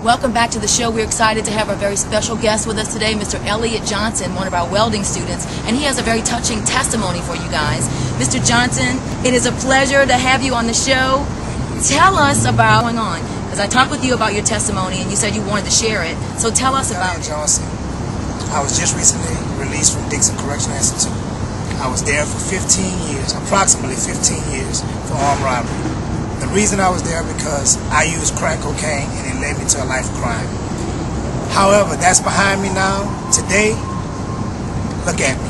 Welcome back to the show. We're excited to have a very special guest with us today, Mr. Elliot Johnson, one of our welding students, and he has a very touching testimony for you guys. Mr. Johnson, it is a pleasure to have you on the show. Tell us about what's going on, because I talked with you about your testimony and you said you wanted to share it. So tell us about Elliot Johnson. I was just recently released from Dixon Correctional Institute. I was there for 15 years, approximately 15 years, for armed robbery. The reason I was there because I used crack cocaine and it led me to a life of crime. However, that's behind me now. Today, look at me.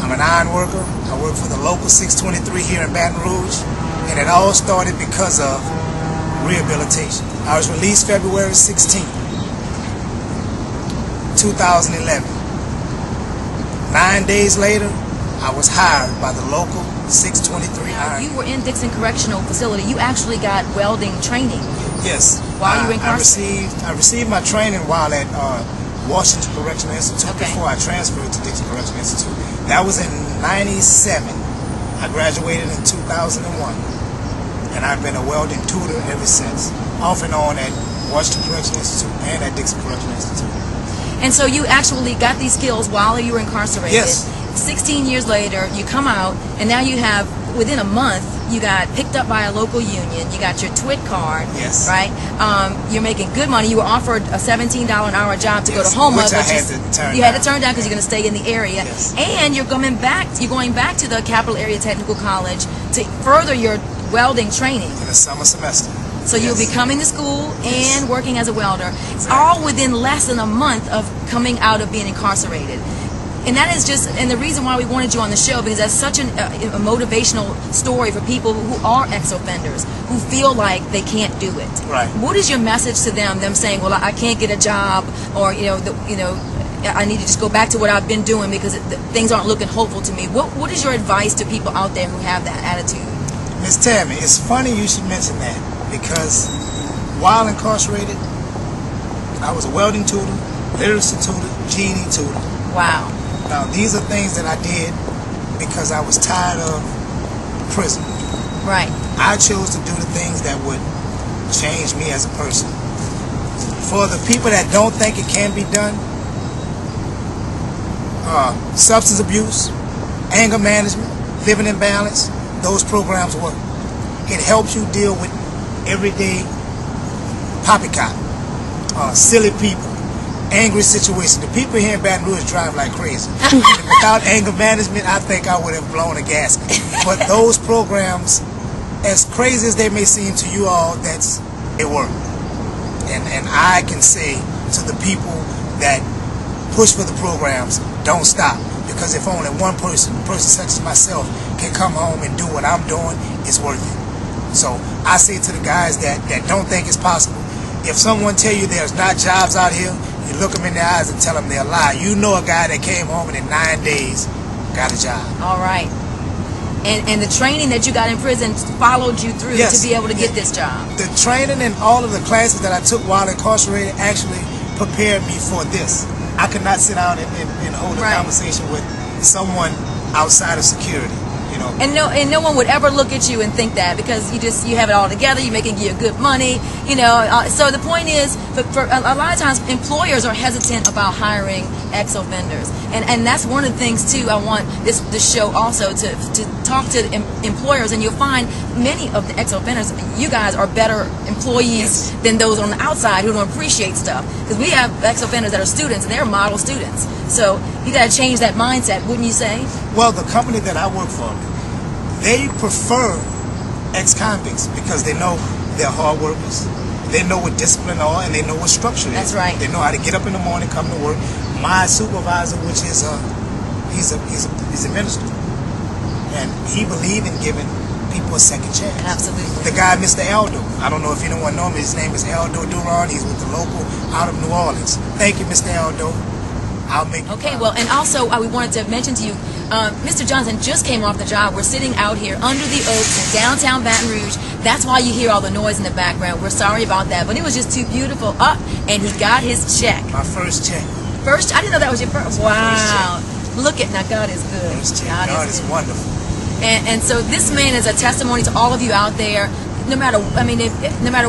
I'm an iron worker. I work for the local 623 here in Baton Rouge, and it all started because of rehabilitation. I was released February 16, 2011. 9 days later, I was hired by the local 623 now, iron. you were in Dixon Correctional Facility. You actually got welding training. Yes. While you were incarcerated? I received my training while at Washington Correctional Institute before I transferred to Dixon Correctional Institute. That was in '97. I graduated in 2001. And I've been a welding tutor ever since, off and on at Washington Correctional Institute and at Dixon Correctional Institute. And so you actually got these skills while you were incarcerated. Yes. 16 years later, you come out, and now you have, within a month, you got picked up by a local union. You got your TWIT card. Yes. Right? You're making good money. You were offered a $17 an hour job to go to Homa, which I had to turn down. You had to turn down because you're going to stay in the area. Yes. And you're going back to the Capital Area Technical College to further your welding training. In the summer semester. So you'll be coming to school and working as a welder. It's all within less than a month of coming out of being incarcerated. And that is just, and the reason why we wanted you on the show, because that's such a motivational story for people who are ex-offenders, who feel like they can't do it. Right. What is your message to them saying, well, I can't get a job, or I need to just go back to what I've been doing because things aren't looking hopeful to me? What is your advice to people out there who have that attitude? Miss Tammy, it's funny you should mention that, because while incarcerated, I was a welding tutor, literacy tutor, GED tutor. Wow. Now, these are things that I did because I was tired of prison. Right. I chose to do the things that would change me as a person. For the people that don't think it can be done, substance abuse, anger management, living in balance, those programs work. It helps you deal with everyday poppycock, silly people, angry situations. The people here in Baton Rouge drive like crazy. Without anger management, I think I would have blown a gasket. But those programs, as crazy as they may seem to you all, it work. And I can say to the people that push for the programs, don't stop. Because if only one person such as myself, can come home and do what I'm doing, it's worth it. So I say to the guys that don't think it's possible, if someone tell you there's not jobs out here, you look them in the eyes and tell them they're lying. You know a guy that came home and in 9 days got a job. All right. And the training that you got in prison followed you through to be able to get this job. The training and all of the classes that I took while incarcerated actually prepared me for this. I could not sit down and hold a conversation with someone outside of security. You know. And no one would ever look at you and think that, because you have it all together, you're making your good money, so the point is, for a lot of times employers are hesitant about hiring ex-offenders, and that's one of the things too. I want this show also to talk to employers, and you'll find many of the ex-offenders, you guys are better employees than those on the outside who don't appreciate stuff, because we have ex-offenders that are students and they're model students. So you got to change that mindset, wouldn't you say? Well, the company that I work for, they prefer ex-convicts because they know they're hard workers. They know what discipline are, and they know what structure is. That's right. They know how to get up in the morning, come to work. My supervisor, which is he's a minister, and he believes in giving people a second chance. Absolutely. The guy, Mr. Aldo, I don't know if anyone knows him. His name is Aldo Duran. He's with the local out of New Orleans. Thank you, Mr. Aldo. I'll make. Okay, well, and also we wanted to mention to you, Mr. Johnson just came off the job. We're sitting out here under the oaks in downtown Baton Rouge. That's why you hear all the noise in the background. We're sorry about that, but it was just too beautiful. And he got his check. My first check. First? I didn't know that was your first. Wow. Look at, now God is good. First check. God is wonderful. And so this man is a testimony to all of you out there. No matter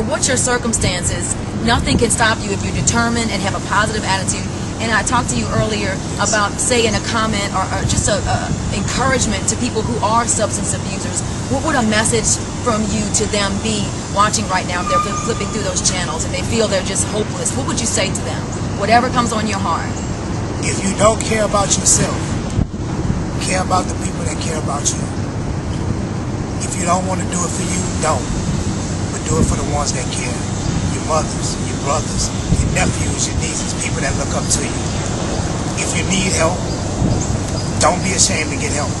what your circumstances, nothing can stop you if you're determined and have a positive attitude. And I talked to you earlier about saying a comment or just a encouragement to people who are substance abusers. What would a message from you to them be watching right now if they're flipping through those channels and they feel they're just hopeless? What would you say to them? Whatever comes on your heart. If you don't care about yourself, care about the people that care about you. If you don't want to do it for you, don't. But do it for the ones that care. Your mothers, your brothers, your nephews, your nieces, people that look up to you. If you need help, don't be ashamed to get help.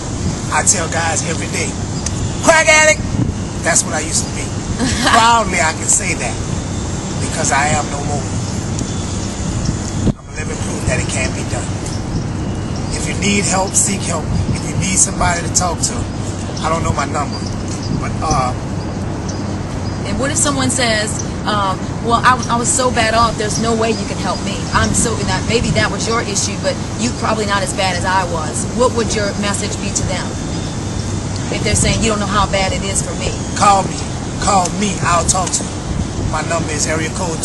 I tell guys every day, crack addict! That's what I used to be. Proudly I can say that because I am no more. I'm a living proof that it can be done. If you need help, seek help. If you need somebody to talk to, I don't know my number, but and what if someone says, well, I was so bad off, there's no way you can help me. I'm so, maybe that was your issue, but you probably not as bad as I was. What would your message be to them? If they're saying, you don't know how bad it is for me. Call me, I'll talk to you. My number is area code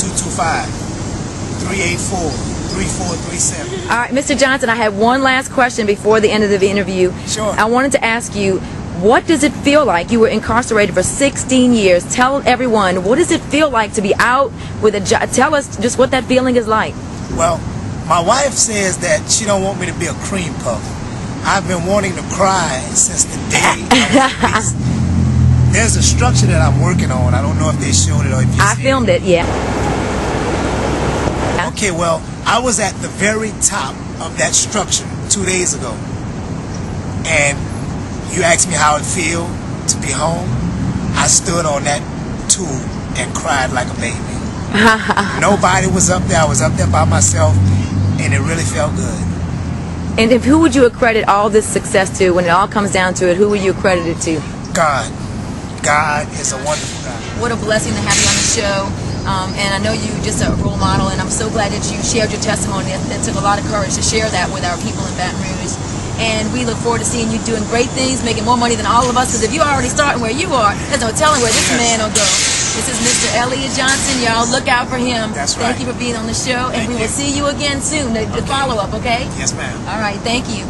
225-384-3437. All right, Mr. Johnson, I have one last question before the end of the interview. Sure. I wanted to ask you, what does it feel like? You were incarcerated for 16 years. Tell everyone, what does it feel like to be out with a job? Tell us just what that feeling is like. Well, my wife says that she don't want me to be a cream puff. I've been wanting to cry since the day I was released. There's a structure that I'm working on. I don't know if they showed it or if you I filmed it, yeah. Okay, well, I was at the very top of that structure 2 days ago. And you asked me how it feel to be home. I stood on that tube and cried like a baby. Nobody was up there. I was up there by myself, and it really felt good. And who would you accredit all this success to? When it all comes down to it, who would you accredit it to? God. God is a wonderful God. What a blessing to have you on the show. And I know you're just a role model, and I'm so glad that you shared your testimony. It took a lot of courage to share that with our people in Baton Rouge. And we look forward to seeing you doing great things, making more money than all of us, because if you're already starting where you are, there's no telling where this man will go. This is Mr. Elliot Johnson. Y'all look out for him. That's right. Thank you for being on the show, and we will see you again soon, the follow-up, okay? Yes, ma'am. All right, thank you.